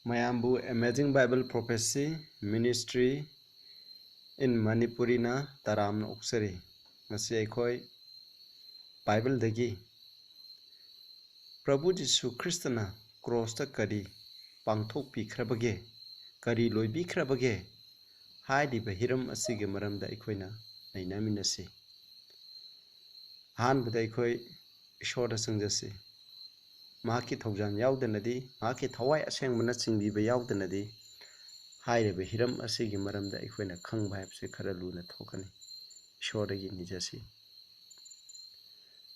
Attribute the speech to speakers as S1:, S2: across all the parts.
S1: Mayambu Amazing Bible Prophecy Ministry in Manipurina Taramna Uksari Ngasi Aikoi Bible Dagi Prabhu Jisu Kristana Cross ta Kari Pangthok Pikrabage Kari Loibi Krabage Haidi Bahiram Asigi Maramda Aikoina Nainaminasi Han Bada Aikoi Shorta Sangjasi Mahaki Thaujan Yaudanadi Mahaki Thawai Aseng Mana Singbi Yaudanadi Hairiba hiram asigi maramda aikoina khangba haibse khara luna thokani ishoragi nijasi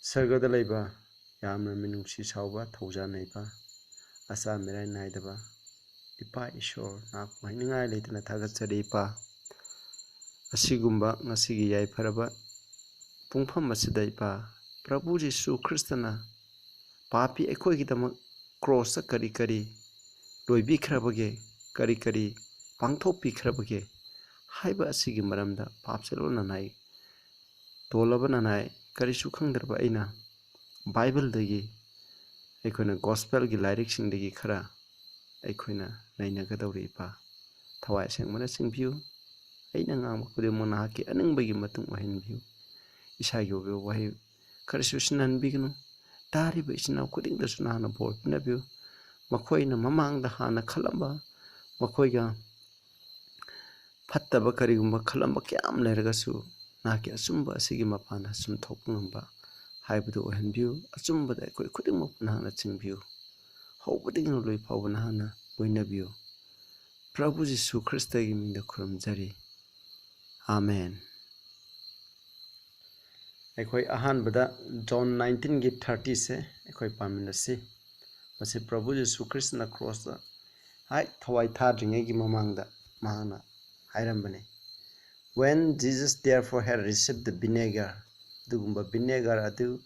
S1: sargada laiba yamna minungsi sauba thauja naiba asa mirai naidaba ipa ishor nak mahiningai leitana thagatsari ipa asigumba ngasigi yai faraba pungpham asida ipa Prabhu Jisu Kristana papi aikoi gidamak cross kari kari loibi khrabage kari kari Pangthok Pikrabage Haiba Asigi Maramda Papselo Nanai Tolaba Nanai Karisu Khangdarba Aina Bible Dagi Aikona Gospel Gi Lyric Sing Dagi Khara Aikona Nainagadauri Pa Thawai Seng Mana Sing View Aina Ngam Kude Mona Haki Anang Bagi Matung Wahin View Isagyo View Wahi Karisu Sinan Bigno Tari Ba Isina Kuding Da Sunana Bol Pina View Makoina Mamang Da Hana Khalamba Makoiga Fattaba karigumba khalamba kyam leragasu naki asumba asigi mapana sum thokngamba haibudu ohenbiu asumba da koi khudingmo nahana chingbiu hobuding loi phawba nahana boinabiu Prabhu Jisu Krista gi minda khuramjari Amen Ekoi ahan bada John 19 gi 30 se ekoi paminasi masi Prabhu Jisu Krista na cross da hai thawai thadringe gi mamangda mahana When Jesus therefore had received the vinegar, dugumba vinegar adu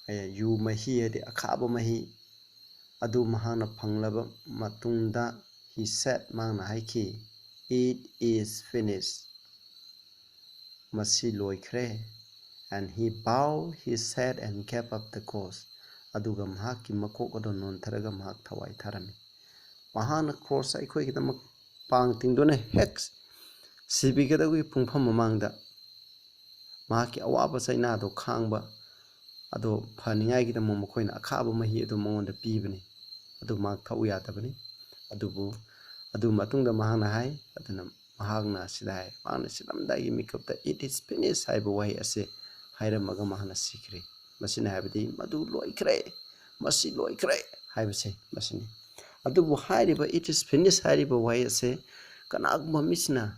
S1: yu mahi adi akhaba mahi adu mahana phanglaba matungda he said mangna haiki it is finished masi loikre and he bowed his head and gave up the ghost aduga mahaki makok ado non tharaga mahak thawai tharami mahana cross aikoi kidamak pang tingdone hex Sibigadawi Pungpam Mamangda Maki Awaba Saina do Kangba Ado Paningai the Momokoina Akaba Mahi do Mon the Pibani Ado Mark Tawiatabani Adubu Adu Matung the Mahana Hai Adanam Mahagna Sidai Mana Sidamda you make up the it is finished Hibaway as a Hira Magamahana Sikri Masina Habidi Madu Loikre Masi Loikre Hibase Masini Adubu Hiriba it is finished Hiriba way as a Kanagma Misna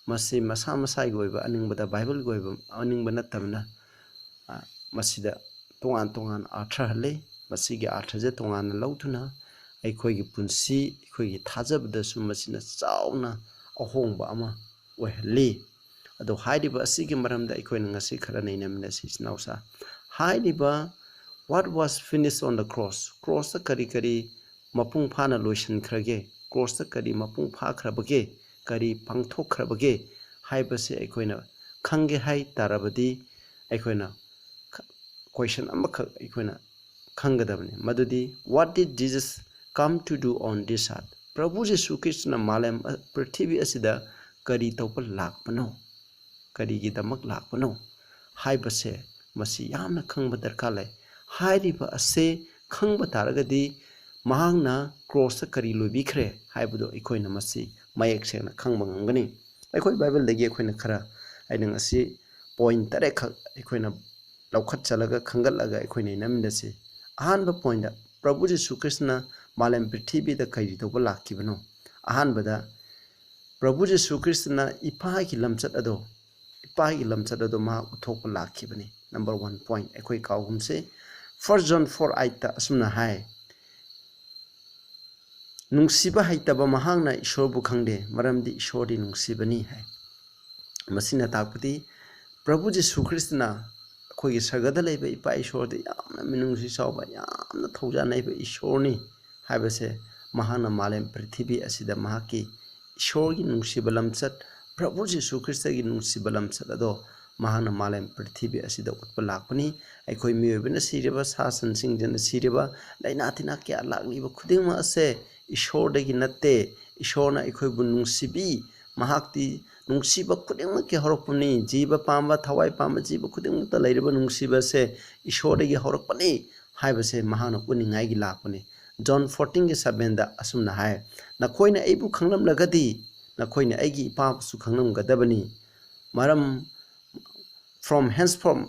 S1: Masi Masa Masai Goiba, Aningbada Bible Goiba, Aningbanattamna Masida Tongan Arthale, Masigi Arthaja Tongan Lautuna, Aikogi Punsi, Kogi Tazab the Sumasina Sauna, Ahongba Ama, Wehli, Ado Haidiba Sigi Maram the Equinasi Karaninaminasis Nausa. Haidiba, what was finished on the cross? Cross the Karikari, Mapung Pana Lotion Krage, cross the Kari Mapung Pa Krabage. Kari pangthok khrabage haibase aikoina khange hai tarabadi aikoina question amakha aikoina khangadabne madudi what did Jesus come to do on this earth Prabhu Jesu Krishna malam prithvi asida kari tawpa lakpano kari gi damak lakpano haibase masi yamna khangba darka lai hairiba ase khangba taragadi mahangna cross kari lobikhre haibudo aikoina masi Mayak Sena Kangbang Gani. I quite Bible the Gaquina Kara. I didn't see point that Equina Laukat Salaga Kangalaga Equina Namindasi. A hand point that Prabhu Jisu Krishna Malam Pritibi the Kaito Balak Kibano. A hand bada Prabhu Jisu Krishna Ipaki Lamsat Ado. Ipaki Lamsat Ado Ma Utopala Kibani. Number 1 point. A quick album say 1 John 4 Aita Asumna High. Nungsiba haitaba mahangna ishorbu khangde maramdi ishori nungsibani hai masina takpati Prabhu Jisu Krishna khoi sargada leiba ipa ishorde yamna minungsi sauba yamna thauja naiba ishorni haibase mahana malem prithvi asida mahaki ishorgi nungsiba lamsat Prabhu Jisu Krishna gi nungsiba lamsat ado mahana malem prithvi asida utpa lakpani aikhoi miyobina siriba sasan singjana siriba laina thina kya lakliba khudingma ase ishor dagi natte ishorna aikhoi bu nungsibi mahakti nungsiba khudingma ke horokpani jiba pamba thawai pamba jiba khudingma ta lairiba nungsiba se ishor dagi horokpani haibase mahana uningai gi lakpani John 14:7 da asumna hai nakhoina aibu khanglam lagadi nakhoina aigi ipa su khanglam gadabani maram from henceforth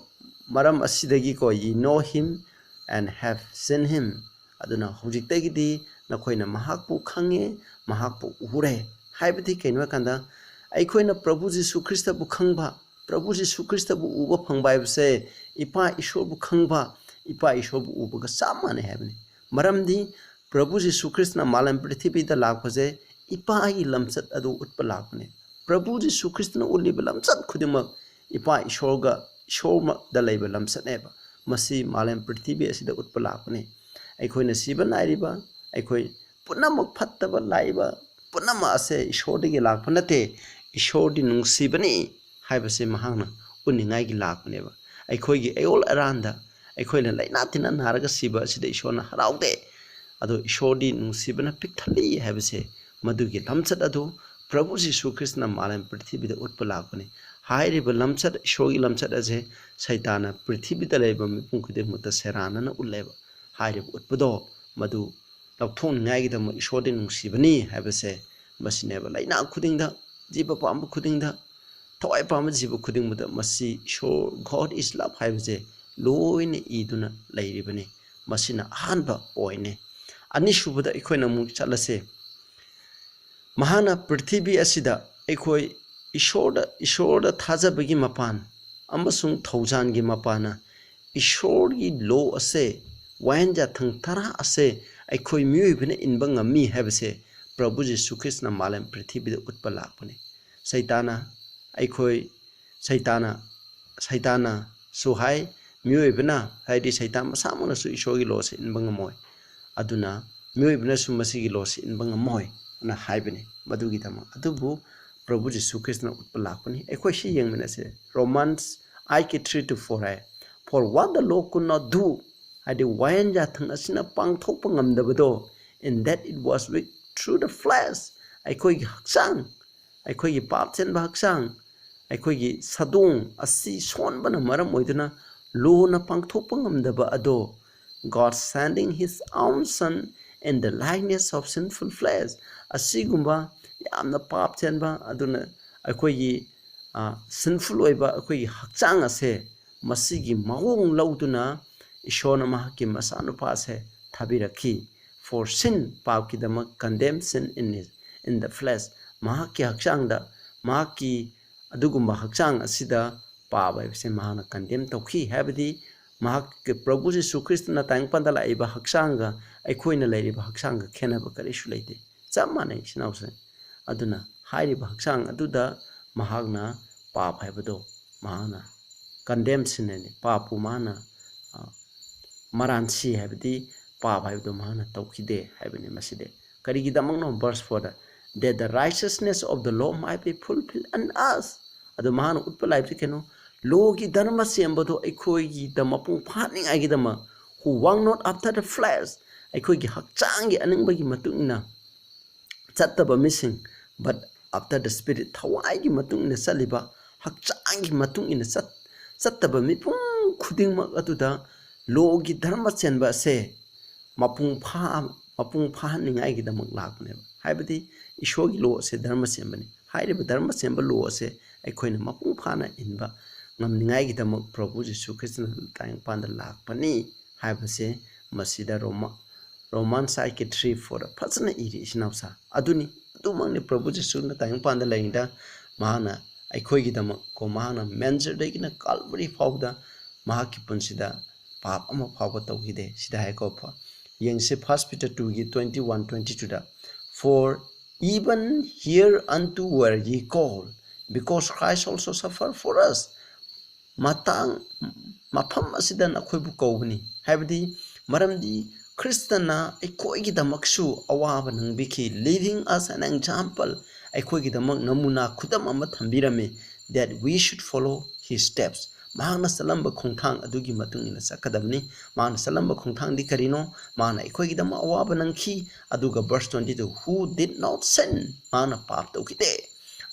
S1: maram asidagi ko ye know him and have seen him aduna hojiktegidi nakhoina mahakpu khange mahakpu ure haibati kainwa kanda aikhoina Prabhu Jisu Krista bu khangba Prabhu Jisu Krista bu uba phangba ibse ipa ishor bu khangba ipa ishor bu uba ga samane habni maramdi Prabhu Jisu Krishna malam prithvi da lakpaje ipa gi lamsat adu utpa lakpane Prabhu Jisu Krishna uliba lamsat khudimak ipa ishorga ishorma da laiba lamsat neba masi malam prithvi asida utpa lakpane aikhoina siba nairiba aikhoi punamak phattaba laiba punama ase ishordagi lakpanate ishordi nungsibani haibase mahangna uningai gi lakpaneba aikhoi gi ayol aranda aikhoina laina tina naraga siba asida ishorna haraude ado ishordi nungsibana pikthali haibase madugi lamsat ado Prabhu Jisu Krishna malam prithvi da utpa lakpane hairiba lamsat ishorgi lamsat ase saitana prithvi da laiba mipung khude mutta serana na ulleba hairiba utpado madu lakthon ngai gi da ishordi nungsibani haibase masineba laina khudingda jiba pamba khudingda thawai pamba jiba khudingda masi ishor God is love haibase loine iduna lairibani masina ahanba oine anisubada ikhoina mu chalase mahana prithvi asida ikhoi ishorda thajabagi mapan amasung thaujan gi mapana ishorgi lo ase wanja thangthara ase ikhoi miyobina inba ngami habase Prabhu Jisu Krishna malam prithvi da utpa lakpane saitana aikhoi saitana suhai miyobina haidi saitan masamuna su ishorgi lo se inba ngamoy aduna miyobina su masigi lo se inba ngamoy na haibane madugi tama adubu Prabhu Jisu Krishna utpa lakpani aikhoi si yengmena se Romans 8:3-4 hai for what the law could not do haidi wanja thang asina pangthokpa ngamdabado in that it was weak through the flesh aikhoi gi haksang aikhoi gi pap chen ba haksang aikhoi gi sadong asi sonbana maram oiduna lo na pangthokpa ngamdaba ado God sending his own son in the likeness of sinful flesh asigumba yamna pap chen ba aduna aikhoi gi sinful oiba aikhoi gi haksang ase masigi mawong lauduna ishona mahaki masanu pase thabirakhi for sin papi dama condemn sin in the flesh mahaki haksang da mahaki adugumba haksang asida paba se mahana condemn tokhi habdi mahak Prabhu Jisu Krishna tang pandala iba haksanga aikhoina lairiba haksanga khenaba karisu leite chamane sinause aduna hairiba haksang aduda mahagna pap haibado mahana condemn sin ne papu mahana maransi habdi pap haibdo mahana tawkhide haibani maside karigi damangno verse 4 that the righteousness of the law might be fulfilled in us adu mahana utpalai keno logi dharma sembado aikhoi gi damapung phaning ai gi dama who walk not after the flesh aikhoi gi hakchang gi aningba gi matungna chattaba missing but after the spirit thawai gi matungna saliba hakchang gi matungina chattaba mipung khudingma atuda logi dharma senba se mapung pha ningai gi damak lakne haibadi ishogi lo se dharma sembani hairiba dharma semba lo se aikhoina mapung phana inba ngamningai gi damak Prabhu Jisu Krishna tang panda lakpani haibase masida Romans 8:3-4 phasana iri sinausa aduni dumangni Prabhu Jisu na tang panda lainda mahana aikhoi gi damak ko mahana manger dai na Calvary fawda mahaki punsida pap ama fawba tawhide sida hai ko pha yengse 1 Peter 2:21-22 da for even here unto were ye called because Christ also suffered for us matang mafam asida nakhoi bu kawbani habdi maramdi Kristana aikoi gi damaksu awaba nangbiki leaving us an example aikoi gi damak namuna khudam ama thambirame that we should follow his steps. Mahana salamba khongthang adugi matung ina sakadabni. Mahana salamba khongthang di karino. Mahana ikogi dama awaba nangki. Aduga verse 22. Who did not sin? Mahana pap taukide.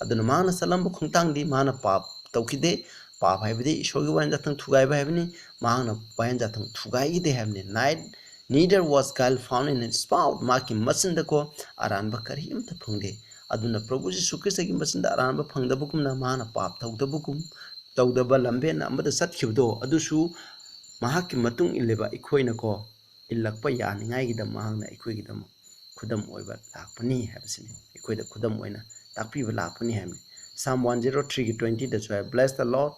S1: Aduna mahana salamba khongthang di mahana pap taukide. Pap haibidi ishogi wayan jatang thugai haibini. Mahana wayan jatang thugai ide haibini. Neither was guile found in his spout. Maki masinda ko aranba kari imta phungde. Aduna Prabhu Jesu Christ ki masinda aranba phangdabukum na mahana pap taukdabukum. Tawdaba lambe na amada satkibdo adusu mahaki matung ileba ikoina ko illakpa yani ngai gida mahangna ikoi gida khudam oiba lakpani habsini ikoida khudam oina takpiba lakpani hamni Psalm 103:20 that's why bless the Lord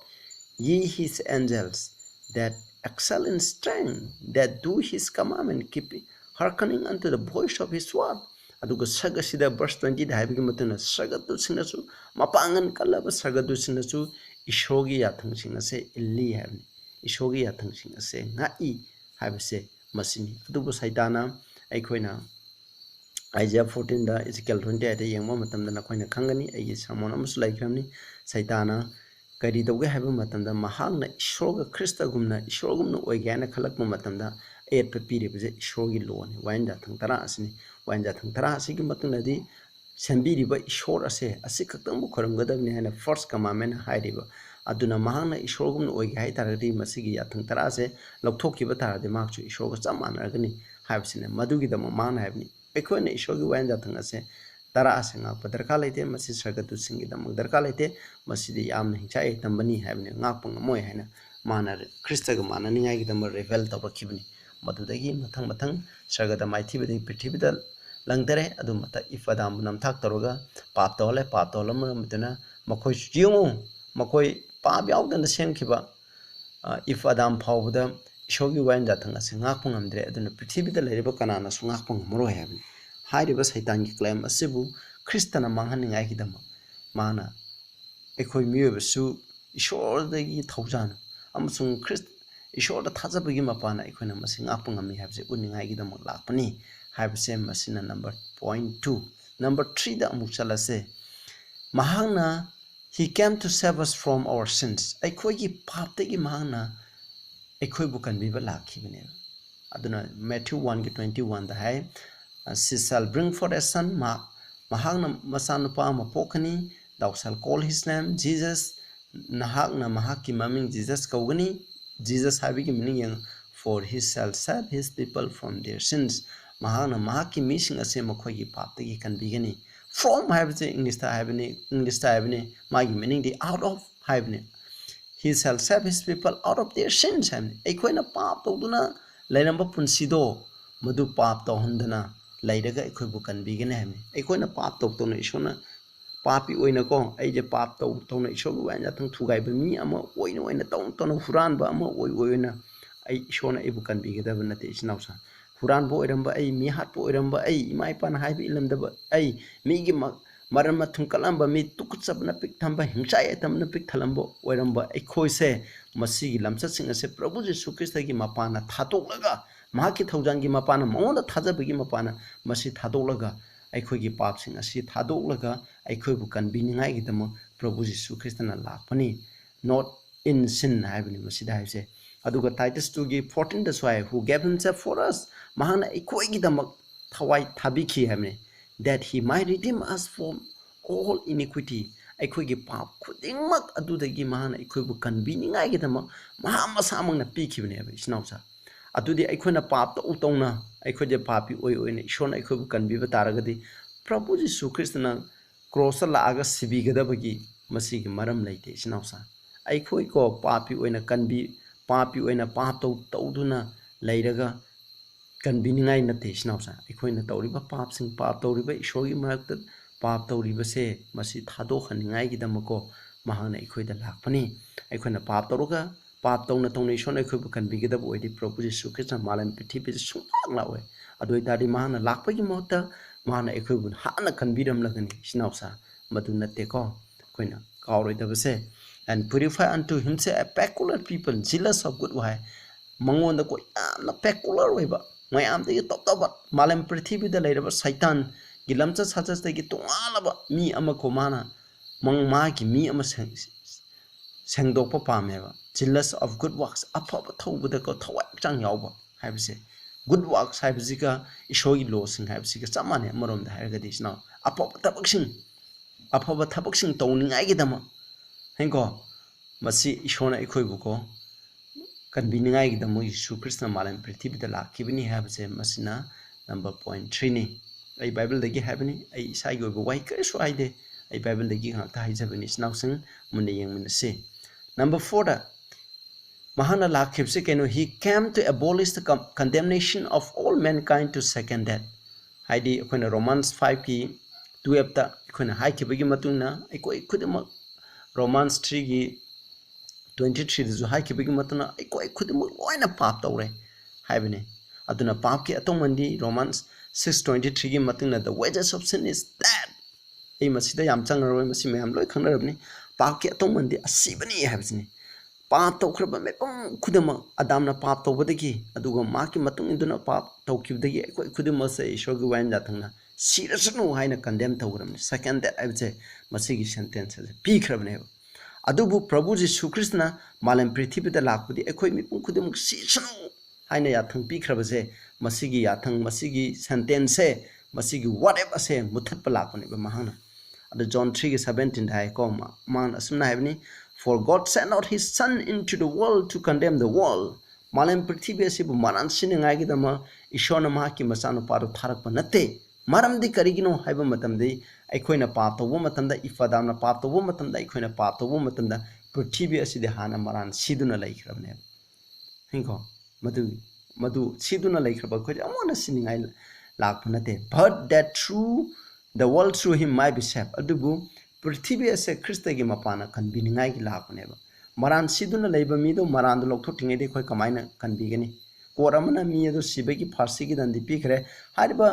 S1: ye his angels that excel in strength that do his commandment keep hearkening unto the voice of his word aduga sagasida verse 20 da habigi matuna sagatu sinasu mapangan kalaba sagatu sinasu Ishogi yathang sing ase illi habni Ishogi yathang sing ase ngai habse masini adubu saitana aikoina Isaiah 14 da Ezekiel 20 da yengma matam da nakoina khangani ai samon amus laikramni saitana kari doge haba matam da mahangna Ishoga Krista gumna Ishogumna oigana khalakma matam da et pepire bje Ishogi lone wainda thang tara asni wainda thang tara asigi matungna di Sambiriba Ishor ase khaktam bu khoramgadabni hana first commandment hairiba aduna mahana ishorgum oigi hai taradi masigi yathang tara ase lokthokkiba tarade makchu ishorga chamanargani haibsine madugi dama man haibni ekhoina ishorgi wayan jathang ase tara ase ngakpa darka laite masi sargatu singi dam darka laite masidi yamna hinchai tambani haibni ngakpa ngamoi haina mana kristaga mana ningai gi dam revel tabakibni madudagi mathang sargada maithibadi prithibida langdare adu mata ifadam namthak toroga pap tole mutuna makoi jiu makoi pap yaudana semkiba ifadam phawda ishogi wain jathang ase ngakpung amdre aduna prithibida leriba kanana sungakpung moro habni hairiba saitan ki claim asibu kristana manghaningai hidam mana ekoi miyebasu ishordagi thaujan amasung krist ishorda thajabagi mapana ekoina masing ngakpung ami habse uningai hidam lakpani Habse masina number point 2. Number 3 da amukchala se mahangna he came to save us from our sins. Aikoi gi papte gi mahangna aikoi bukan biba lakhibne. Aduna Matthew 1:21 da hai she shall bring forth a son mahangna masanupa mapokani thou shall call his name Jesus nahakna mahaki maming Jesus kaugani Jesus habigi meaning yang for he shall save his people from their sins. Mahana mahaki missing a same kogi papti can begin from having English to having my meaning the out of having he shall save his people out of their sins and equina pap to duna number punsido madu pap to hundana later equibu can begin him equina pap to donation papi oina ko aje pap to tona show and that to guy me ama oina oina ton huran ba ama oina I shona ebu can be given at each now. Huran bo iramba ay mi hat bo iramba ay imai pan hai bi ilam daba ay mi gi marama thungkalamba mi tukutsap na pik thamba himchai tam na pik thalambo iramba ay khoi se masi gi lamsa sing ase Prabhu Jesu Christ gi mapana thatok laga ma ki thaujan gi mapana monda thajabi gi mapana masi thadok laga ay khoi gi pap sing ase thadok laga ay khoi bu kan biningai gi damo Prabhu Jesu Christ na lakpani not in sin hai bi masi dai se aduga Titus 2:14 that's why who gave himself for us mahana ikoi gidamak thawai thabiki hamne that he might redeem us from all iniquity aikoi gi pap khudingmak adudagi mahana ikoi bu kanbiningai gidamak mahama samang na pikibne aba isnausa adudi aikoi na pap to utongna aikoi je papi oi ne ishona aikoi bu kanbi ba taragadi Prabhu Jesu Christ na cross la aga sibi gadabagi masi gi maram leite isnausa aikoi ko papi oi na kanbi papi oina pap to tawduna leiraga kanbiningai na tesnausa ekhoi tawriba pap sing pap tawriba ishogi marakta pap tawriba se masi thado khaningai gi damako mahana ekhoi da lakpani ekhoi na pap tawruga pap tawna tawna ishona ekhoi bu kanbi gida bo edi Prabhu Jesu Christ malam pithi pe sungak lawe adoi tadi mahana lakpagi mohta mahana ekhoi bu hana kanbiram lagani snausa maduna te ko koina kauroi da base and purify unto himself a peculiar people zealous of good way mangon da ko amna peculiar way ba mayam de top top malam prithvi da leira ba satan gilamcha sachas de gi tungala ba mi ama ko mana mang ma gi mi ama sengdokpa pameba jealous of good works afaba thobada ko thawai chang yawba haibse good works haibsika ishogi law sing haibsika chamane amarom da hairgadi isna afaba thabaksing tawningai gi dama henko masi ishona ikhoi buko conveningai gi dama Yesu Krishna malam prithibida lakibini haibse masina number point 3 ni ai bible dagi habini ai isai go wai ka so aide ai bible dagi ngakta haijabini snausing munde yengmin se number 4 da mahana lakhibse keno he came to abolish the condemnation of all mankind to second death haidi akoina Romans 5 ki 12 ta akoina haikibagi matungna aikoi khudima Romans 3 gi 23 zu haikibagi matuna aikoi khudima loina pap tawre haibini aduna pap ki atongmandi Romans 6:23 gi matungna the wages of sin is death ei masida yam changaroi masi mayam loi khanarabni pap ki atongmandi asibani habsini pap tawkhra me pang khudama adamna pap tawbadagi aduga maki matung induna pap tawkibdagi aikoi khudima se ishogi wain jathangna sirasnu haina condemn tawramni second that I would say masigi sentence pi khrabne adubu prabhu Jesu Krishna malam prithibida lakpudi aikoi mipung khudamuk sisnu haina yathang pi khrabase masigi yathang masigi sentence masigi whatever se muthatpa lakpani ba mahana adu John 3:17 hai ko man asumna haibni for God sent out his son into the world to condemn the world malam prithibia sibu maran siningai gi dama ishona ma ki masanu paru tharakpa natte maramdi karigino haiba matamdi aikoina pap tobo matamda ifadamna pap tobo matamda aikoina pap tobo matamda prithibia aside hana maran siduna laikhrabne hinko madu siduna laikhraba khoi amona siningai lakpa natte but that through the world through him might be saved adubu prithibia se Krista gi mapana kanbiningai gi lakpane ba maran siduna leiba mi do maran do lokthok tingai de khoi kamaina kanbigani koramana mi ado sibegi farsi gi dandi pikre hariba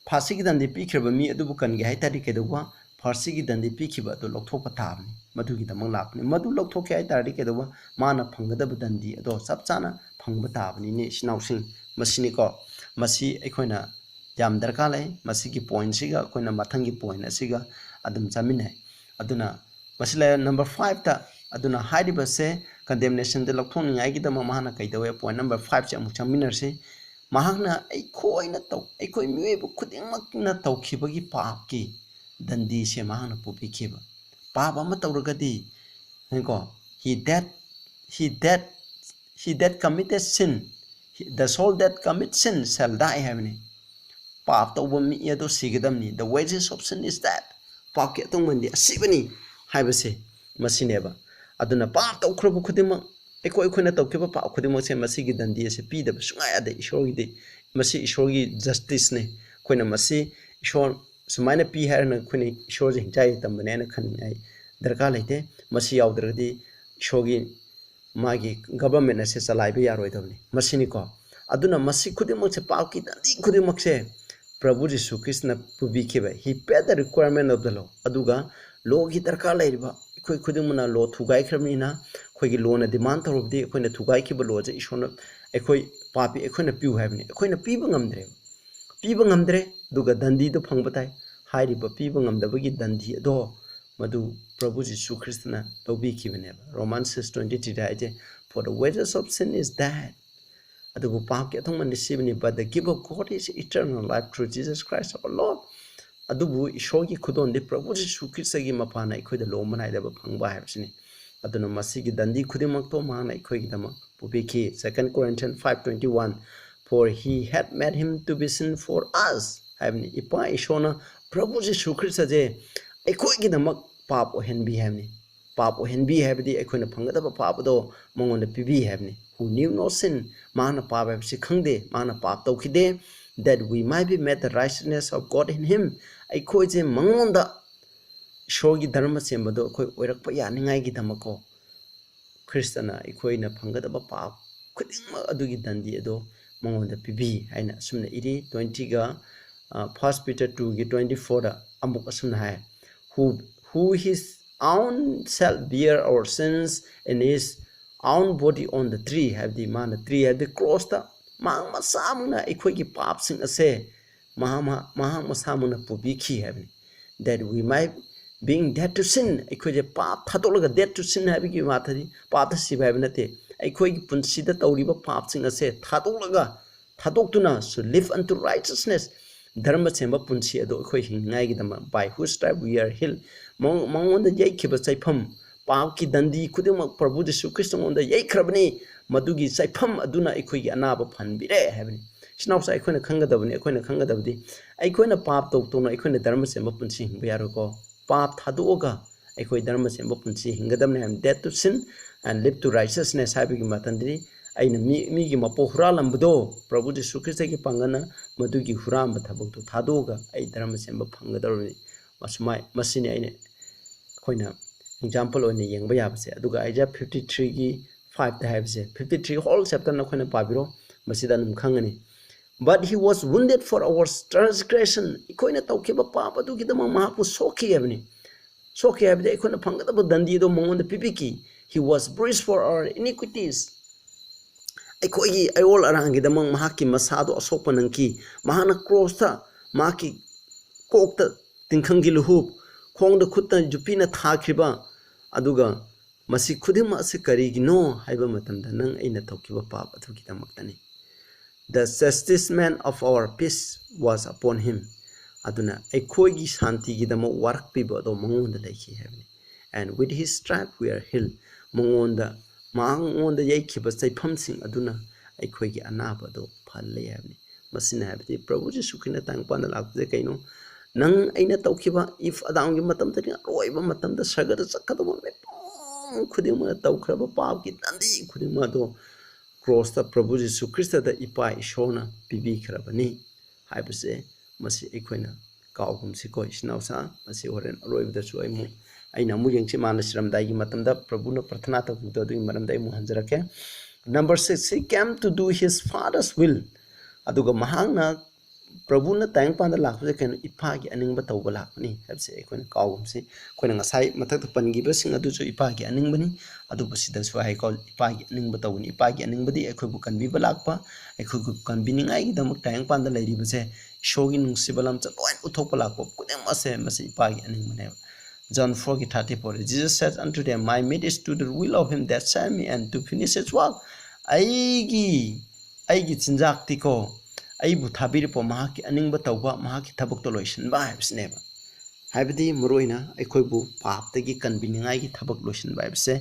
S1: farsi gi dandi pikreba mi adubu kan gi haitari kedowa farsi gi dandi pikhiba do lokthok patabni madu gi damang lakpane madu lokthok ke haitari kedowa mana phangada dandi ado sapchana phangba tabni ne sinausing masini ko masi aikhoina yam darka lai masi gi point siga koina mathangi point asiga adum chamine aduna masila number 5 ta aduna hairiba se condemnation de lokthong ngai gi dama mahana kaidawe point number 5 se amuk chaminer se mahakna aikoina taw aikoi miwebo khudingmak na tawkhibagi paap ki dandi se mahana pubikhiba paap ama tawragadi henko he that committed sin the soul that commits sin shall die having paap tawba mi ado sigadamni the wages of sin is that paap ki atongmandi asibani haibase masineba aduna paap tawkhrabu khudima aikoina tawkiba paap khudima se masigi dandi se pidaba sungai ade ishorgi de masi ishorgi justice ne koina masi ishor sumaina pi harna khuni ishorji hinjai tambane na khanai darka laite masi yawdradi ishorgi magi government se chalaiba yaroi dabni masini ko aduna masi khudima se paap ki dandi khudima se Prabhu Jesu Krishna pubikhiba he paid the requirement of the law aduga law gi darka lairiba khoi khudimuna law thugai khramina khoi gi law na demand torobdi khoina thugai ki ba law je ishona ekhoi papi ekhoina piu habni ekhoina piba ngamdre duga dandi do phangbatai hairiba piba ngamdaba gi dandi do madu Prabhu Jesu Krishna tobikibane Romans 6:23 daije for the wages of sin is death adubu paap ki athong mandi sibni but the gift of God is eternal life through Jesus Christ our Lord adubu ishogi khudon de Prabhu Jesu Krishna gi mapana ikhoida lo manai da phangba habsini aduna masigi dandi khudimak to mana ikhoigi dama pubiki 2 Corinthians 5:21 for he had made him to be sin for us habni ipa ishona Prabhu Jesu Krishna je ikhoigi dama paap ohenbi habni paap ohenbi habdi ikhoina phangada paap do mongonda pibi habni who knew no sin mana paap habsi khangde mana paap tawkhide that we might be made the righteousness of God in him aikhoi je mangonda shogi dharma sembado khoi oirakpa yaningai gi damako kristana ikhoina phangadaba paap khudingma adugi dandi ado mangonda pibi haina sumna iri 20 ga 1 Peter 2 gi 24 da amuk asumna hai who his own self bear our sins in his own body on the tree have the man the tree have the cross the mang masamuna ikhoigi paap sing ase maha masamuna pubikhi have that we might being dead to sin ꯑꯩꯈꯣꯏꯁꯦ ꯄꯥꯞ ꯊꯥꯗꯣꯛꯂꯒ dead to sin ꯍꯥꯏꯕꯒꯤ ꯃꯥꯊꯗꯤ ꯄꯥꯞꯇ ꯁꯤꯕ ꯍꯥꯏꯕ ꯅꯠꯇꯦ ꯑꯩꯈꯣꯏꯒꯤ ꯄꯨꯟꯁꯤꯗ ꯇꯧꯔꯤꯕ ꯄꯥꯞꯁꯤꯡ ꯑꯁꯦ ꯊꯥꯗꯣꯛꯇꯨꯅ so live unto righteousness ꯙꯔꯃ ꯁꯦꯝꯕ ꯄꯨꯟꯁꯤ ꯑꯗꯨ ꯑꯩꯈꯣꯏ ꯍꯤꯡꯅꯤꯡꯉꯥꯏꯒꯤꯗꯃꯛ by whose stripe we are healed ꯃꯉꯣꯟꯗ ꯌꯩꯈꯤꯕ ꯆꯩꯐꯝ ꯄꯥꯞꯀꯤ ꯗꯟꯗꯤ ꯈꯨꯗꯤꯡꯃꯛ ꯄ꯭ꯔꯚꯨ ꯖꯤꯁꯨ ꯈ꯭ꯔꯤꯁꯇꯉꯣꯟꯗ ꯌꯩꯈ꯭ꯔꯕꯅꯤ ꯃꯗꯨꯒꯤ ꯆꯩꯐꯝ ꯑꯗꯨꯅ ꯑꯩꯈꯣꯏꯒꯤ ꯑꯅꯥꯕ ꯐꯟꯕꯤꯔꯦ ꯍꯥꯏꯕꯅꯤ ꯁꯤꯅꯥꯎꯁꯥ ꯑꯩꯈꯣꯏꯅ ꯈꯪꯒꯗꯕꯗꯤ ꯑꯩꯈꯣꯏꯅ ꯄꯥꯞ ꯇꯧꯅ ꯑꯩꯈꯣꯏꯅ ꯙꯔꯃ ꯁꯦꯝꯕ ꯄꯨꯟꯁꯤ ꯍꯤꯡꯕ ꯌꯥꯔꯣꯏꯀꯣ ꯄꯥꯞ ꯊꯥꯗꯣꯛꯑꯒ ꯑꯩꯈꯣꯏ ꯙꯔꯃ ꯁꯦꯝꯕ ꯄꯨꯟꯁꯤ ꯍꯤꯡꯒꯗꯕꯅꯤ ꯍꯥꯏꯕ death to sin and live to righteousness ꯍꯥꯏꯕꯒꯤ ꯃꯇꯝꯗꯗꯤ ꯑꯩꯅ ꯃꯤꯒꯤ ꯃꯄꯣꯛ ꯍꯨꯔꯥꯜꯂꯝꯕꯗꯣ ꯄ꯭ꯔꯚꯨ ꯖꯤꯁꯨ ꯈ꯭ꯔꯤꯁꯇꯒꯤ ꯄꯥꯡꯒꯜꯅ ꯃꯗꯨꯒꯤ ꯍꯨꯔꯥꯟꯕ ꯊꯕꯛꯇꯣ ꯊꯥꯗꯣꯛꯑꯒ ꯑꯩ ꯙꯔꯃ ꯁꯦꯝꯕ ꯐꯪꯒꯗꯧꯔꯕꯅꯤ ꯃꯁꯤꯅꯤ ꯑꯩꯈꯣꯏꯅ ꯑꯦꯛꯖꯥꯝꯄꯜ ꯑꯣꯏꯅ ꯌꯦꯡꯕ ꯌꯥꯕꯁꯦ ꯑꯗꯨꯒ Isaiah 53ꯒꯤ 5ꯇ ꯍꯥꯏꯕꯁꯦ 53 ꯍꯣꯜ ꯆꯦꯞꯇꯔꯅ ꯑꯩꯈꯣꯏꯅ ꯄꯥꯕꯤꯔꯣ ꯃꯁꯤꯗ ꯑꯗꯨꯝ ꯈꯪꯒꯅꯤ but he was wounded for our transgression ꯑꯩꯈꯣꯏꯅ ꯇꯧꯈꯤꯕ ꯄꯥप ꯑꯗꯨꯒꯤꯗꯃꯛ ꯃꯍꯥꯛꯄꯨ ꯁꯣꯛꯈꯤ ꯍꯥꯏꯕꯅꯤ ꯁꯣꯛꯈꯤ ꯍꯥꯏꯕꯗꯤ ꯑꯩꯈꯣꯏꯅ ꯐꯪꯒꯗꯕ ꯗꯟꯗꯤꯗꯣ ꯃꯉꯣꯟꯗ ꯄꯤꯕꯤꯈꯤ he was bruised for our iniquities ꯑꯩꯈꯣꯏꯒꯤ ꯑꯌꯣꯜ ꯑꯔꯥꯡꯒꯤꯗꯃꯛ ꯃꯍꯥꯛꯀꯤ ꯃꯁꯥꯗꯣ ꯑꯁꯣꯛꯄ ꯅꯪꯈꯤ ꯃꯍꯥꯛꯅ ꯀ꯭ꯔꯣꯁꯇ ꯃꯍꯥꯛꯀꯤ ꯀꯣꯛꯇ ꯇꯤꯡꯈꯪꯒꯤ ꯂꯨꯍꯨꯞ ꯈꯣꯡꯗ ꯈꯨꯠꯇ ꯖꯨꯄꯤꯅ ꯊꯥꯈꯤꯕ ꯑꯗꯨꯒ ꯃꯁꯤ ꯈꯨꯗꯤꯡꯃꯛ ꯑꯁꯤ ꯀꯔꯤꯒꯤꯅꯣ ꯍꯥꯏꯕ ꯃꯇꯝꯗ ꯅꯪ ꯑꯩꯅ ꯇꯧꯈꯤꯕ ꯄꯥꯞ ꯑꯗꯨꯒꯤꯗꯃꯛꯇꯅꯤ the chastisement of our peace was upon him aduna aikhoigi shanti gidama warak piba do mangonda laiki hebni and with his stripe we are healed mangonda yaikhiba saifam sing aduna aikhoigi anaba do phalle hebni masina hebdi prabhu jesu khina tang panda lakje kaino nang aina tawkhiba if adang gi matam tani roiba matam da sagada chakkadaba me khudima tawkhraba pap gi tandi khudima do cross the Prabhu Jesu Christ the ipa ishona pibi kharabani haibase masi ekoina kaugum si ko isnausa masi horen roibda su aina mu yengchi manasiram dai gi matamda Prabhu na prathana ta du du maram dai mu hanjarake number 6 he came to do his father's will aduga mahangna Prabhu na tayang panda lakse ken ipa gi aningba tawba lakni habse ekoina kaugum si koina ngasai mathak ta pangiba sing adu chu ipa gi aningbani adu busida su hai ko ipa gi aningba tawni ipa gi aningbadi ekhoibu kanbiba lakpa ekhoibu kanbiningai gi damak tayang panda lairiba se shogi nungsibalam cha loin uthokpa lakpa kudem ase masi ipa gi aningbane John 4:34 Jesus said unto them my meat is to the will of him that sent me and to finish his work aigi chinjak tiko aibu thabiripo mahaki aningba tawba mahaki thabak to loisinba habsneba haibdi muroina aikhoibu paptagi kanbiningai gi thabak loisinba habse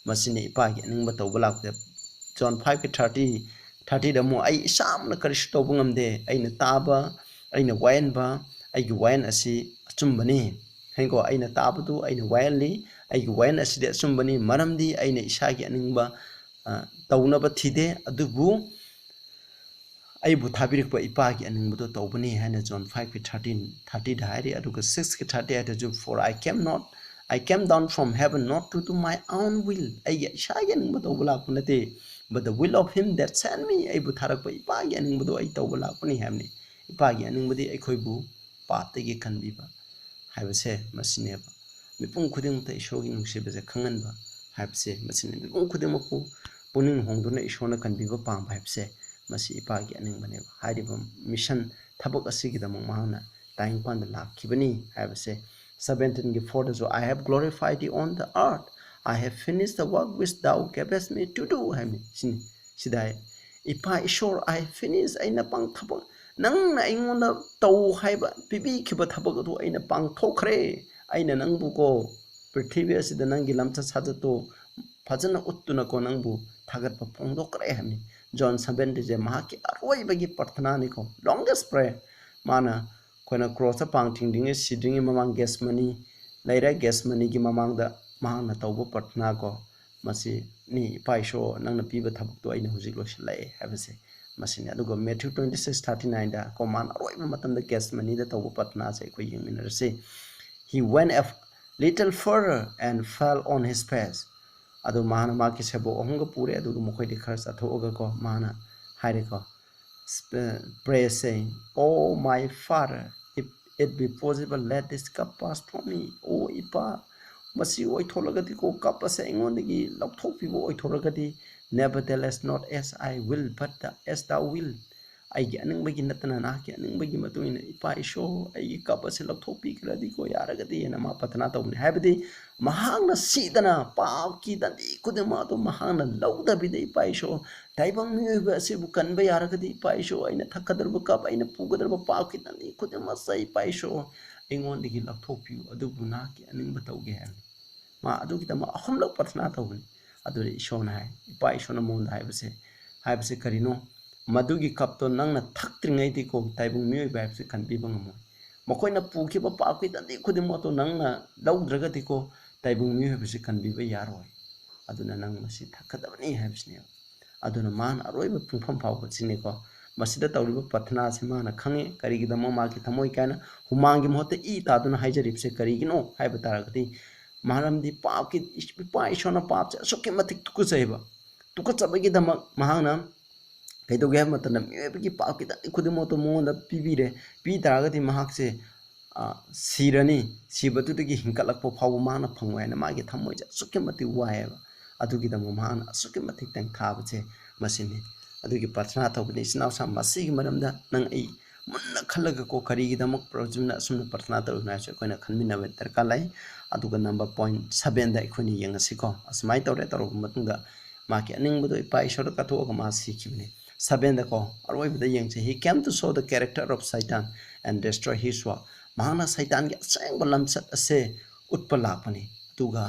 S1: masine ipagi aningba tawba lakte John 5:30 da mo ai isamna karish tawba ngamde aina taba aina wayanba aigi wayan asi achumbani hengo aina tabadu aina wayanli aigi wayan asi de achumbani maramdi aina isagi aningba tawnaba thide adubu aibu thabirikpa ipagi aningbudo tawbani haina John 5:30 da hairi aduga 6:30 adu for I came down from heaven not to do my own will ai isagi aningba tawbala kunate but the will of him that sent me aibu tharakpa ipagi aningbudo ai tawbala kuni hamni ipagi aningbudi aikhoibu pategi kanbiba haibase masineba mipung khudimta ishogi nungsibase khanganba haibase masine mipung khudimku puning hongduna ishona kanbiba pam haibase masi ipagi aningbane hairiba mission thabak asigidamang mahana time panda lakhibani haibase 17:4 so I have glorified thee on the earth I have finished the work which thou gavest me to do hami sidai ipa ishor I finished aina pang thabak nang na ingona taw haiba pibi khiba thabak adu aina pang thokre aina nangbu ko prithvi asida nangi lamcha sajato fajana uttuna ko nangbu thagat pa pongdokre hami John 7 je mahaki aroi bagi parthana ni ko longest prayer mana koina cross a pang thing ding siding mamang gas money laira gas money gi mamang da mahana tawbo parthana ko masi ni paisho nangna piba thabak to aina hujik lo shlai habase masine adugo Matthew 26:39 da command aroi matam da gas money da tawbo parthana se ko yingminarse he went a little further and fell on his face adu mahana ma ki sebo ohunga pure adu mokhoi de khar sathoga ko mahana haire ko pray saying oh my father if it be possible let this cup pass from me oh ipa masi oi tholagati ko cup ase ingondagi laukthok pibo oi tholagati nevertheless not as I will but as thou will ꯑꯩꯒꯤ ꯑꯅꯤꯡꯕꯒꯤ ꯅꯠꯇꯅ ꯅꯍꯥꯛꯀꯤ ꯑꯅꯤꯡꯕꯒꯤ ꯃꯇꯨꯡ ꯏꯟꯅ ꯏꯄꯥ ꯏꯁꯣꯔ ꯑꯩꯒꯤ ꯀꯞ ꯑꯁꯤ ꯂꯧꯊꯣꯛꯄꯤꯈ꯭ꯔꯗꯤꯀꯣ ꯌꯥꯔꯒꯗꯤꯅ ꯃꯥ ꯄ꯭ꯔꯊꯅꯥ ꯇꯧꯕꯅꯤ ꯍꯥꯏꯕꯗꯤ ꯃꯍꯥꯛꯅ ꯁꯤꯗꯅ ꯄꯥꯞꯀꯤ ꯗꯟꯗꯤ ꯈꯨꯗꯤꯡꯃꯛ ꯑꯗꯨ ꯃꯍꯥꯛꯅ ꯂꯧꯗꯕꯤꯗ ꯏꯄꯥ ꯏꯁꯣꯔ ꯇꯥꯏꯕꯪ ꯃꯤꯑꯣꯏꯕ ꯑꯁꯤꯕꯨ ꯀꯟꯕ ꯌꯥꯔꯒꯗꯤ ꯏꯄꯥ ꯏꯁꯣꯔ ꯑꯩꯅ ꯊꯛꯀꯗꯧꯔꯤꯕ ꯀꯞ ꯑꯩꯅ ꯄꯨꯒꯗꯧꯔꯤꯕ ꯄꯥꯞꯀꯤ ꯗꯟꯗꯤ ꯈꯨꯗꯤꯡꯃꯛꯁꯦ ꯏꯄꯥ ꯏꯁꯣꯔ ꯑꯩꯉꯣꯟꯗꯒꯤ ꯂꯧꯊꯣꯛꯄꯤꯌꯨ ꯑꯗꯨꯕꯨ ꯅꯍꯥꯛꯀꯤ ꯑꯅꯤꯡꯕ ꯇꯧꯒꯦ ꯍꯥꯏꯕꯅꯤ ꯃꯥ ꯑꯗꯨꯒꯤꯗꯃꯛ ꯑꯍꯨꯝꯂꯛ ꯄ꯭ꯔꯊꯅꯥ ꯇꯧꯕꯅꯤ ꯑꯗꯨꯗ ꯏꯁꯣꯔꯅ ꯍꯥꯏ ꯏꯄꯥ ꯏꯁꯣꯔꯅ ꯃꯉꯣꯟꯗ ꯍꯥꯏꯕꯁꯦ ꯀꯔꯤꯅꯣ ꯃꯗꯨꯒꯤ ꯀꯞꯇꯣ ꯅꯪꯅ ꯊꯛꯇ꯭ꯔꯤꯉꯩꯗꯤꯀꯣ ꯇꯥꯏꯕꯪ ꯃꯤꯑꯣꯏꯕ ꯍꯥꯏꯕꯁꯦ ꯀꯟꯕꯤꯕ ꯉꯝꯃꯣꯏ ꯃꯈꯣꯏꯅ ꯄꯨꯈꯤꯕ ꯄꯥꯞꯀꯤ ꯗꯟꯗꯤ ꯈꯨꯗꯤꯡꯃꯛꯇꯣ ꯅꯪꯅ ꯂꯧꯗ꯭ꯔꯒꯗꯤꯀꯣ ꯇꯥꯏꯕꯪ ꯃꯤꯑꯣꯏꯕꯁꯤ ꯀꯟꯕꯤꯕ ꯌꯥꯔꯣꯏ ꯑꯗꯨꯅ ꯅꯪ ꯃꯁꯤ ꯊꯛꯀꯗꯕꯅꯤ ꯍꯥꯏꯕꯁꯤꯅꯦꯕ ꯑꯗꯨꯅ ꯃꯥꯅ ꯑꯔꯣꯏꯕ ꯄꯨꯡꯐꯝ ꯐꯥꯎꯕꯁꯤꯅꯦꯀꯣ ꯃꯁꯤꯗ ꯇꯧꯔꯤꯕ ꯄ꯭ꯔꯊꯅꯥꯁꯤ ꯃꯥꯅ ꯈꯪꯉꯤ ꯀꯔꯤꯒꯤꯗꯃꯛ ꯃꯥꯒꯤ ꯊꯃꯣꯏ ꯀꯥꯏꯅ ꯍꯨꯃꯥꯡꯒꯤ ꯃꯍꯨꯠꯇ ꯏ ꯇꯥꯗꯨꯅ ꯍꯥꯏꯖꯔꯤꯕꯁꯦ ꯀꯔꯤꯒꯤꯅꯣ ꯍꯥꯏꯕ ꯇꯥꯔꯒꯗꯤ ꯃꯔꯝꯗꯤ ꯄꯥꯞꯀꯤ ꯏꯄꯥ ꯏꯁꯣꯔꯅ ꯄꯥꯞꯁꯦ ꯑꯁꯨꯛꯀꯤ ꯃꯇꯤꯛ ꯇꯨꯀꯠꯆꯩꯕ ꯇꯨꯀꯠꯆꯕꯒꯤꯗꯃꯛ ꯃꯍꯥꯛꯅ ꯀꯩꯗꯧꯒꯦ ꯍꯥꯏꯕ ꯃꯇꯝꯗ ꯃꯤꯑꯣꯏꯕꯒꯤ ꯄꯥꯞꯀꯤ ꯗꯟꯗꯤ ꯈꯨꯗꯤꯡꯃꯛꯇꯣ ꯃꯉꯣꯟꯗ ꯄꯤ ꯇꯥꯔꯒꯗꯤ ꯃꯍꯥꯛꯁꯦ ꯁꯤꯔꯅꯤ ꯁꯤꯕꯗꯨꯗꯒꯤ ꯍꯤꯡꯀꯠꯂꯛꯄ ꯐꯥꯎꯕ ꯃꯥꯅ ꯐꯪꯉꯣꯏ ꯍꯥꯏꯅ ꯃꯥꯒꯤ ꯊꯃꯣꯏꯁꯦ ꯑꯁꯨꯛꯀꯤ ꯃꯇꯤꯛ ꯋꯥꯏꯑꯦꯕ ꯑꯗꯨꯒꯤꯗꯃꯛ ꯃꯍꯥꯛꯅ ꯑꯁꯨꯛꯀꯤ ꯃꯇꯤꯛ ꯇꯦꯡꯊꯥꯕꯁꯦ ꯃꯁꯤꯅꯤ ꯑꯗꯨꯒꯤ ꯄ꯭ꯔꯊꯅꯥ ꯇꯧꯕꯅꯤ ꯏꯆꯤꯟ ꯏꯅꯥꯎꯁꯥ ꯃꯁꯤꯒꯤ ꯃꯔꯝꯗ ꯅꯪ ꯑꯩ ꯃꯨꯟꯅ ꯈꯜꯂꯒꯀꯣ ꯀꯔꯤꯒꯤꯗꯃꯛ ꯄ꯭ꯔꯣꯖꯨꯝꯅ ꯑꯁꯨꯝꯅ ꯄ꯭ꯔꯊꯅꯥ ꯇꯧꯔꯤꯕꯅꯣ ꯍꯥꯏꯕꯁꯦ ꯑꯩꯈꯣꯏꯅ ꯈꯟꯃꯤꯟꯅꯕ ꯗꯔꯀꯥꯔ ꯂꯩ ꯑꯗꯨꯒ ꯅꯝꯕꯔ ꯄꯣꯏꯟ 7ꯗ ꯑꯩꯈꯣꯏꯅ ꯌꯦꯡꯉꯁꯤꯀꯣ ꯑꯁꯨꯃꯥꯏꯅ ꯇꯧꯔꯕ ꯃꯇꯨꯡꯗ ꯃꯥꯒꯤ ꯑꯅꯤꯡꯕꯗꯣ ꯏꯄꯥ ꯏꯁꯣꯔꯗ ꯀꯠꯊꯣꯛꯑꯒ ꯃꯥ ꯁꯤꯈꯤꯕꯅꯤ 7ꯗꯀꯣ ꯑꯔꯣꯏꯕꯗ ꯌꯦꯡꯁꯦ he came to show the character of Satan and destroy his work ꯃꯍꯥꯛꯅ ꯁꯩꯇꯥꯟꯒꯤ ꯑꯁꯦꯡꯕ ꯂꯝꯆꯠ ꯑꯁꯦ ꯎꯠꯄ ꯂꯥꯛꯄꯅꯤ ꯑꯗꯨꯒ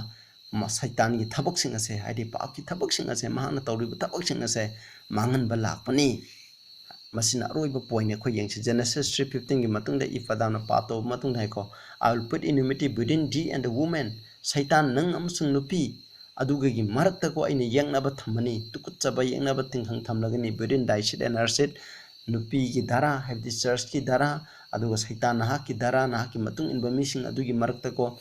S1: ꯁꯩꯇꯥꯟꯒꯤ ꯊꯕꯛꯁꯤꯡ ꯑꯁꯦ ꯍꯥꯏꯗꯤ ꯄꯥꯞꯀꯤ ꯊꯕꯛꯁꯤꯡ ꯑꯁꯦ ꯃꯍꯥꯛꯅ ꯇꯧꯔꯤꯕ ꯊꯕꯛꯁꯤꯡ ꯑꯁꯦ ꯃꯥꯡꯍꯟꯕ ꯂꯥꯛꯄꯅꯤ ꯃꯁꯤꯅ ꯑꯔꯣꯏꯕ ꯄꯣꯏꯟ ꯑꯩꯈꯣꯏ ꯌꯦꯡꯁꯤ ꯖꯦꯅꯦꯁꯤꯁ 3:15ꯒꯤ ꯃꯇꯨꯡꯗ ꯏꯐ ꯑꯗꯥꯝꯅ ꯄꯥꯞ ꯇꯧꯕ ꯃꯇꯨꯡꯗ ꯍꯥꯏꯀꯣ I will put enmity between thee and the woman ꯁꯩꯇꯥꯟ ꯅꯪ ꯑꯃꯁꯨꯡ ꯅꯨꯄꯤ ꯑꯗꯨꯒꯤ ꯃꯔꯛꯇꯀꯣ ꯑꯩꯅ ꯌꯦꯡꯅꯕ ꯊꯝꯃꯅꯤ ꯇꯨꯀꯠꯆꯕ ꯌꯦꯡꯅꯕ ꯇꯤꯡꯈꯪ ꯊꯝꯂꯒꯅꯤ between thy seed and her seed ꯅꯨꯄꯤꯒꯤ ꯙꯔꯥ ꯍꯥꯏꯕꯗꯤ ꯆꯔꯆꯀꯤ ꯙꯔꯥ ꯑꯗꯨꯒ ꯁꯩꯇꯥꯟ ꯅꯍꯥꯛꯀꯤ ꯙꯔꯥ ꯅꯍꯥꯛꯀꯤ ꯃꯇꯨꯡ ꯏꯟꯕ ꯃꯤꯁꯤꯡ ꯑꯗꯨꯒꯤ ꯃꯔꯛꯇꯀꯣ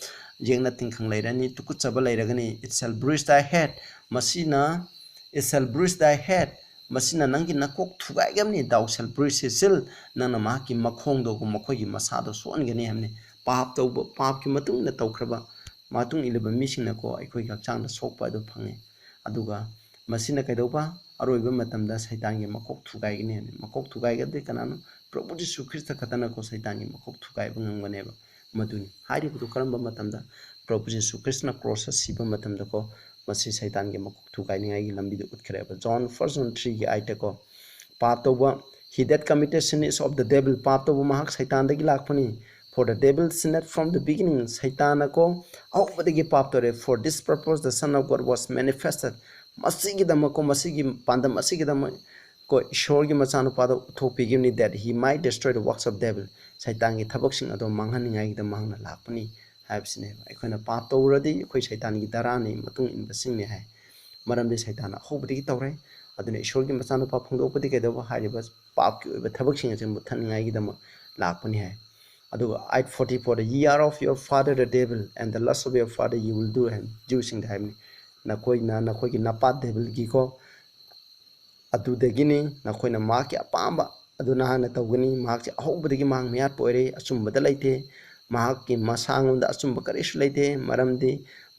S1: ꯌꯦꯡꯅ ꯇꯤꯡꯈꯪ ꯂꯩꯔꯅꯤ ꯇꯨꯀꯠꯆꯕ ꯂꯩꯔꯒꯅꯤ it shall bruise thy head ꯃꯁꯤꯅ it shall bruise thy head masina nangi nakok thugaigam ni thou shall bruise his heel nana mahaki makhong do makhoigi masado songani hamni pap to pap ki matung na tawkhraba matung ilaba mising na ko aikoi hakchang da sokpa do phange aduga masina kaidoba aroiba matamda saitan gi makok thugaigani hamni makok thugaiga de kanano prabhu jisu krista katana ko saitan gi makok thugaiba ngangane ba maduni hairi bu karamba matamda prabhu jisu krishna cross siba matamda ko masi saitan ge makok thugai ningai gi lambi de utkhere ba John 1:3 gi aita ko pap to ba he that committed sin is of the devil pap to mahak saitan de gi lakpani for the devil sinned from the beginning saitan ko au ba de gi pap to re for this purpose the son of god was manifested masi gi dam ko masi gi pandam masi gi dam ko ishor gi machanu pa do thopi gi ni that he might destroy the works of devil saitan gi thabak sing ado manghan ningai gi da mangna lakpani हाइब्सने अखोना पाप तौरदी अखोई शैतान की दरानी मतुंग इनबा सिंगने है मरमदे शैतान अहोबदि तौरे अदुने ईश्वर की मचानो पाप फंगदोपदि कैदबा हारिबा पाप की ओइबा थबक सिंग से मुथनिंगाई गिदम लाकपनि है अदुगा 8:44 ye are of your father the devil and the lust of your father you will do and using the hamni nakoi की napa devil की को अदुदगिनी नखोइना मा की अपांबा अदुना हाना तौगनी मा की अहोबदि मांग मियात पोइरे अचुंबदा लैते महाकी मसांगोंदा अचुंब करिसु लेते मरमदि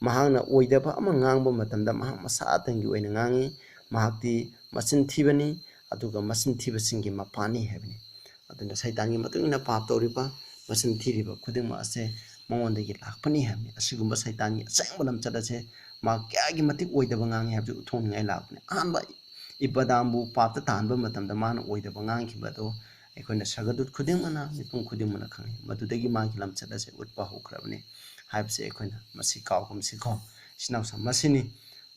S1: महांगना ओइदबा अमा ngang मतमदा महां मसा तंगी ओइना ngangi महाक्ति मसिन थीबनी अदुगा मसिन थीबसिंगी मपानी हेबनी अदुना सैतानगी मतुंगिना पाप तौरिबा मसिन थीरिबा खुदिंमा असे मंगोंदगी लाखपनी हेबनी असिगुंबा सैतानगी असेंबा लमचदसे मा क्यागी मतिक ओइदबा ngangi हेबजु उथोंनिंगाई लाखपनी आनबा इबदामबु पापता तानबा मतमदा माना ओइदबा nganगिबदो अखोना सगदुत खुदिंमना मिपुं खुदिंमना खंगी मदुदगी मागी लमचदसे उतपा होख्रबनी हाइबसे अखोना मसी कावगमसी को सिनावसा मसिनी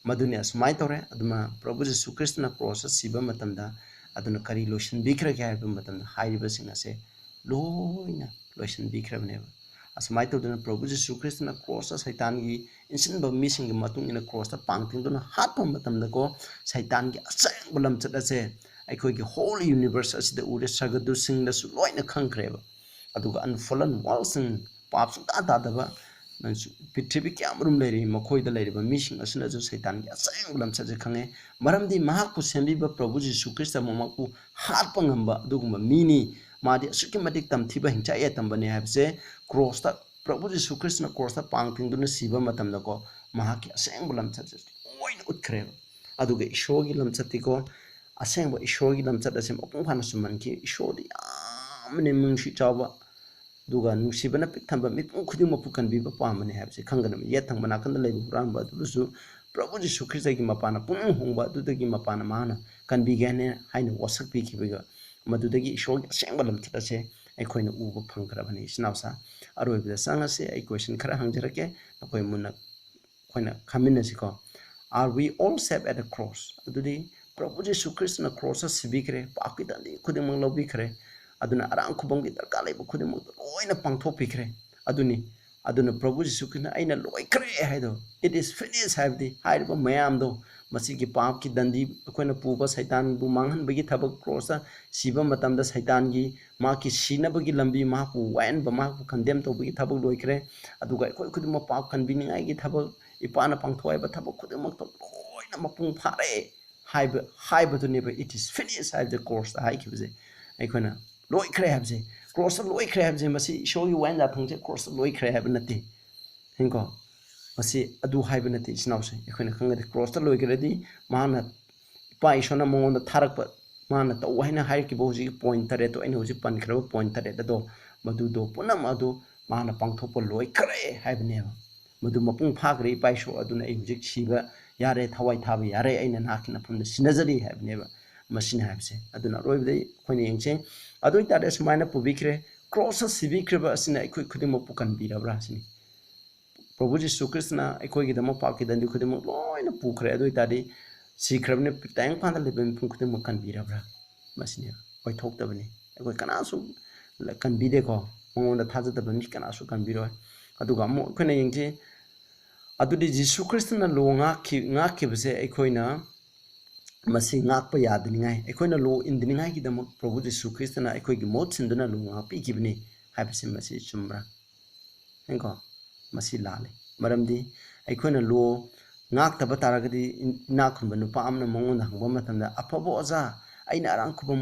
S1: मदुनि असमाय तौरे अदुमा प्रभु यीशु कृष्ण क्रॉस सिबा मतमदा अदुना करी लोशन बिखरगे हाइबा मतमदा हाइरिबा सिंगसे लोइना लोशन बिखरबनेबा असमाय तौदुना प्रभु यीशु कृष्ण क्रॉस सैतानगी इंसिनबा मिसिंग मतुंग इन क्रॉस ता पांगतिंदुना हातपा मतमदा को सैतानगी असेंग लमचदसे अखोगी होल यूनिवर्स असिदा उरे सगदु सिंगदसु लोइना खंखरेबा अदुगा अनफॉलन वर्ल्डसिंग पाप सुता तादबा पृथ्वी क्यामरुम लेरि मखोइदा लेरिबा मिसिंग असुनजु सैतानगी असेंग लमचदसे खंगे मरमदि महाकु सेंबिबा प्रभु यीशु ख्रिस्ट ममकु हातपा ngamba अदुगुमा मीनी मादि असुकि मतिक तमथिबा हिंचाए तंबने हाबसे क्रॉस ता प्रभु यीशु ख्रिस्ट ना क्रॉस ता पांगतिंदुना सिबा मतमदको महाकि असेंग लमचदसे ओइन उतखरेबा अदुगा ईश्वरगी लमचतिको ꯑꯁꯦꯡꯕ ꯏꯁꯣꯔꯒꯤ ꯂꯝꯆꯠ ꯑꯁꯤ ꯃꯄꯨꯡ ꯐꯥꯅ ꯆꯨꯝꯍꯟꯈꯤ ꯏꯁꯣꯔꯗꯤ ꯌꯥꯝꯅ ꯅꯨꯡꯁꯤ ꯆꯥꯎꯕ ꯑꯗꯨꯒ ꯅꯨꯡꯁꯤꯕꯅ ꯄꯤꯛ ꯊꯟꯕ ꯃꯤꯄꯨꯝ ꯈꯨꯗꯤꯡꯃꯛꯄꯨ ꯀꯟꯕꯤꯕ ꯄꯥꯝꯕꯅꯤ ꯍꯥꯏꯕꯁꯤ ꯈꯪꯒꯗꯕꯅꯤ ꯌꯦꯠ ꯊꯪꯕ ꯅꯥꯀꯟꯗ ꯂꯩꯕ ꯍꯨꯔꯥꯟꯕ ꯑꯗꯨꯕꯨꯁꯨ ꯄ꯭ꯔꯚꯨ ꯖꯤꯁꯨ ꯈ꯭ꯔꯤꯁꯇꯒꯤ ꯃꯄꯥꯟꯅ ꯄꯨꯛꯅꯤꯡ ꯍꯣꯡꯕ ꯑꯗꯨꯗꯒꯤ ꯃꯄꯥꯟꯅ ꯃꯥꯅ ꯀꯟꯕꯤꯒꯦꯅ ꯍꯥꯏꯅ ꯋꯥꯁꯛꯄꯤꯈꯤꯕꯒ ꯃꯗꯨꯗꯒꯤ ꯏꯁꯣꯔꯒꯤ ꯑꯁꯦꯡꯕ ꯂꯝꯆꯠ ꯑꯁꯦ ꯑꯩꯈꯣꯏꯅ ꯎꯕ ꯐꯪꯈ꯭ꯔꯕꯅꯤ ꯏꯆꯤꯟ ꯏꯅꯥꯎꯁꯥ ꯑꯔꯣꯏꯕꯗ ꯆꯪꯉꯁꯤ ꯑꯩ ꯀ꯭ꯋꯦꯁꯟ ꯈꯔ ꯍꯪꯖꯔꯛꯀꯦ ꯅꯈꯣꯏ ꯃꯨꯟꯅ ꯑꯩꯈꯣꯏꯅ ꯈꯪꯃꯤꯟꯅꯁꯤꯀꯣ Are we all saved at the cross? ꯑꯗꯨꯗꯤ ꯄ꯭ꯔꯚꯨ ꯖꯤꯁꯨ ꯈ꯭ꯔꯤꯁꯇꯅ ꯀ꯭ꯔꯣꯁꯇ ꯁꯤꯕꯤꯈ꯭ꯔꯦ ꯄꯥꯞꯀꯤ ꯗꯟꯗꯤ ꯈꯨꯗꯤꯡꯃꯛ ꯂꯧꯕꯤꯈ꯭ꯔꯦ ꯑꯗꯨꯅ ꯑꯔꯥꯡ ꯈꯨꯕꯝꯒꯤ ꯗꯔꯀꯥꯔ ꯂꯩꯕ ꯈꯨꯗꯤꯡꯃꯛꯇ ꯂꯣꯏꯅ ꯄꯥꯡꯊꯣꯛꯄꯤꯈ꯭ꯔꯦ ꯑꯗꯨꯅ ꯄ꯭ꯔꯚꯨ ꯖꯤꯁꯨ ꯈ꯭ꯔꯤꯁꯇꯅ ꯑꯩꯅ ꯂꯣꯏꯈ꯭ꯔꯦ ꯍꯥꯏꯗꯣ it is finished ꯍꯥꯏꯕꯗꯤ ꯍꯥꯏꯔꯤꯕ ꯃꯌꯥꯝꯗꯣ ꯃꯁꯤꯒꯤ ꯄꯥꯞꯀꯤ ꯗꯟꯗꯤ ꯑꯩꯈꯣꯏꯅ ꯄꯨꯕ ꯁꯩꯇꯥꯟꯕꯨ ꯃꯥꯡꯍꯟꯕꯒꯤ ꯊꯕꯛ ꯀ꯭ꯔꯣꯁꯇ ꯁꯤꯕ ꯃꯇꯝꯗ ꯁꯩꯇꯥꯟꯒꯤ ꯃꯍꯥꯛꯀꯤ ꯁꯤꯅꯕꯒꯤ ꯂꯝꯕꯤ ꯃꯍꯥꯛꯄꯨ ꯋꯥꯌꯦꯟꯕ ꯃꯍꯥꯛꯄꯨ ꯀꯟꯗꯦꯝ ꯇꯧꯕꯒꯤ ꯊꯕꯛ ꯂꯣꯏꯈ꯭ꯔꯦ ꯑꯗꯨꯒ ꯑꯩꯈꯣꯏ ꯈꯨꯗꯤꯡꯃꯛ ꯄꯥꯞ ꯀꯟꯕꯤꯅꯤꯡꯉꯥꯏꯒꯤ ꯊꯕꯛ ꯏꯄꯥꯅ ꯄꯥꯡꯊꯣꯛꯏꯕ ꯊꯕꯛ ꯈꯨꯗꯤꯡꯃꯛꯇ ꯂꯣꯏꯅ ꯃꯄꯨꯡ ꯐꯥꯔꯦ हाइबदुनेबा इट इज फिनिश हाइबदे कोर्स हाइखिबजे अखोना लोइख्रे हाबजे क्रॉस लोइख्रे हाबजे मसी ईश्वर की वाइन जाथंगजे क्रॉस लोइख्रे हाब नते हिंको मसी अदु हाइब नते इस्नाउसे अखोना खंगदे क्रॉस लोइख्रेदी माना इपा ईश्वरना मंगोंदा थारकप माना तौ हाइना हाइकिबो हुजि पॉइंट तरे तो अइना हुजि पनख्रबो पॉइंट तरे दो मदुदो पुनम अदु माना पांगथोप लोइख्रे हाइबनेबा मदु मपुंग फाग्रे इपा ईश्वर अदुना अइ हुजि सिबा यारे थवाई थाब यारे अइना नाखि नफुंद सिनजरी हाइबनेबा मसिन हाइबसे अदुना रोइबदे खोइने यंगसे अदुइ तारे सुमाइना पुबिख्रे क्रॉस सिबिख्रेबा असिना अखोइ खुदिमक पुकनबिरबरा सिनि प्रभु जीशु कृष्ण अखोइगिदम पापकि दंदि खुदिमक लोइना पुख्रे अदुइ तारे सिख्रबने तायंग पांदा लेबे मिपुं खुदिमक कनबिरबरा मसिने ओइथोक्तबनि अखोइ कनासु कनबिदेको मंगोंदा थाजदब मि कनासु कनबिरोय अदुगा अमु अखोइना यंगसे अदुदि जीशु कृष्ण लो ngakibse अखोइना मसी ngakpa yadनिङाइ अखोइना लो इन्दिङाइ गिदमक प्रभु जीशु कृष्ण अखोइगी मोत सिन्दुना लो ngakपिखिबनि हाइबसे मसी चुमब्रा हेंको मसी लाले मरमदि अखोइना लो ngakतब तारगदि इना खुनब नुपा आमना मंगोंदा हंगबा मतंदा अफबो अजा अइना अरां खुबम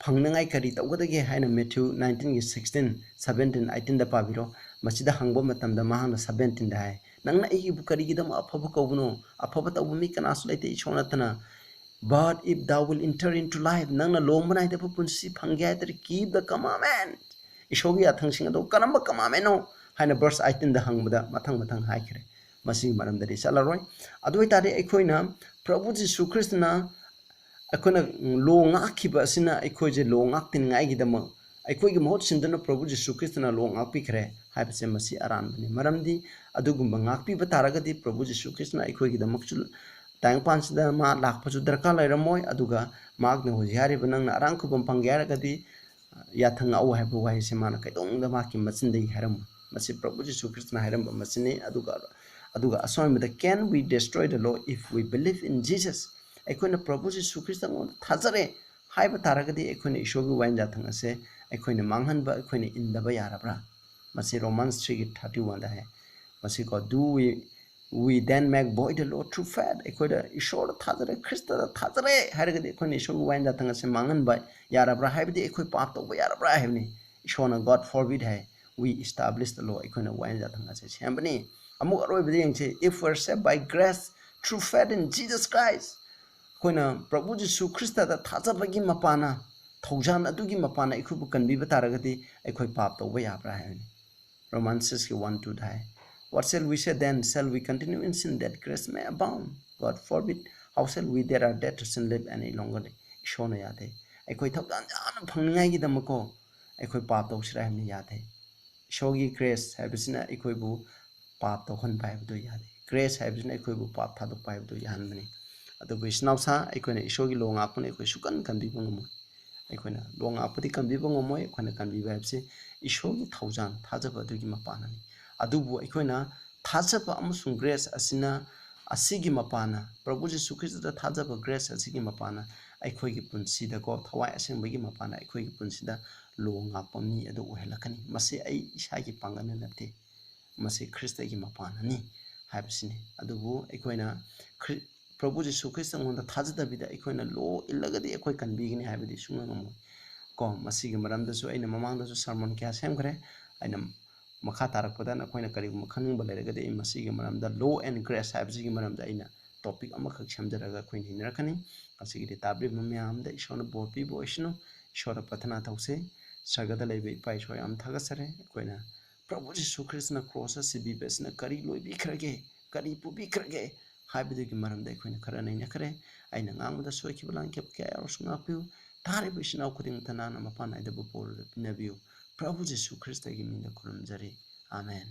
S1: फंगनङाइ करि तौगदगे हाइना मैथ्यू 19 की 16 17 18 दा पाबिरो मसीदा हंगबा मतंदा माहना 17 दा हाय नंगना एगी बुकरिगिदम अफब कौबनो अफब तौबमी कनासु लेते इछोनतना but if thou will enter into life nangna longmana ida punsi phangya tari keep the commandment ishogi athangsinga do kanamba commandment no haina verse 18 da hangbada mathang haikre masi maram dari salaroi adoi tare ekhoina prabhu jisu krishna अखोना low ngakhiba asina अखोजे low ngaktin ngai gidama अखोगी महत सिंदना प्रभु जीशु कृष्णना लो ngakपिखरे हाइबसे मसी अरानबनि मरमदि अदुगुम्बा ngakपिबा तारगदि प्रभु जीशु कृष्ण अखोगिदमक चुल तांगपानसिदा मा लाखपजु दरकार लैरमोय अदुगा मागना होजि हारिबा नंगना अरांखुबम पंग्यारगदि याथंग औ हाइबा वाहिसे माना कैदोंदा माकी मचिनदि हारम मसी प्रभु जीशु कृष्ण हारम मसिने अदुगा असोयमदा can we destroy the law if we believe in Jesus अखोना प्रभु जीशु कृष्ण थाजरे हाइबा तारगदि अखोना ईश्वरगी वाइन जाथंग असे अखोना मांगहनबा अखोना इंदबा यारबरा मसी रोमन्स 3:31 दा है मसी को do we then make void the law through faith अखोदा ईश्वर थाजरे ख्रिस्त थाजरे हारगदि अखोना ईश्वरगी वाइन जाथंग असे मांगहनबा यारबरा हाइबदि अखोय पाप तौबा यारबरा हाइबनि ईश्वरना गॉड फॉरबिड है we establish the law अखोना वाइन जाथंग असे सेमबनि अमु अरोइबदि यंगसे if we are saved by grace through faith in Jesus Christ अखोना प्रभु जीशु ख्रिस्त थाजबगी मपाना थौजान अदुगी मपाना इखुबु कनबिबा तारगदि अखोय पाप तौबा याब्रा हाइबनि Romans 1:2 दा है What shall we say then? Shall we continue in sin that grace may abound? God forbid. How shall we that are dead to sin live any longer? Ishona yade. Akhoi thaudan jana phangningai gi damako akhoi paap tawsira hamni yade. Ishogi grace habisina akhoi bu paap tawhan bai bu yade. Grace habisina akhoi bu paap thadok bai bu yan mani. Adu bu isnausa akhoi na ishogi lo ngapun akhoi sukan kan bi bangamo. Akhoi na lo ngapudi kan bi bangamo akhoi na kan bi bai habse ishogi thaujan thajaba adugi mapanani. अदुबु अखोइना थाजबा अमसुंग grace असिना असिगी मपाना प्रभु जीशु ख्रिस्त थाजबा grace असिगी मपाना अखोइगी पुंसिदा को थवाई असेंबगी मपाना अखोइगी पुंसिदा लो ngapami अदु ओहेलकनी मसे आई इसागी पांगन नते मसे ख्रिस्तगी मपानानी हाइबसिने अदुबु अखोइना प्रभु जीशु ख्रिस्त ngonda थाजदबिदा अखोइना लो इल्लगदि अखोइ कनबिगनी हाइबदि सुंगंगमो को मसिगी मरमदसु अइना ममांगदसु सरमन क्या सेमखरे अइना मखा तारकपदा नखोइना करिगुम खनिंग बलेरगदि मसिगी मरमदा लो एंड ग्रेस हाइबसिगी मरमदा अइना टॉपिक अमखक सेमजरगा अखोइन हिनरखनी असिगिदि ताब्रिबा म्यामदा ईश्वरना बोर पीबा ओइसनु ईश्वर प्रार्थना तौसे स्वर्गदा लेबा इपा ईश्वर याम थागसरे अखोइना प्रभु जीसु ख्रिस्टना क्रॉस सिबिबसना करी लोइबिखरगे करी पुबिखरगे हाइबदुगी मरमदा अखोइना खरा नैनखरे आइना ngamda सोइखिबा लांखेब कया रसुंगापिउ तारिबा इसिनाउ खुदिंग तनाना मपान आइदबु बोर पिनबिउ प्रभु जीसु ख्रिस्टगी मिंदा खुलुमजरी आमेन।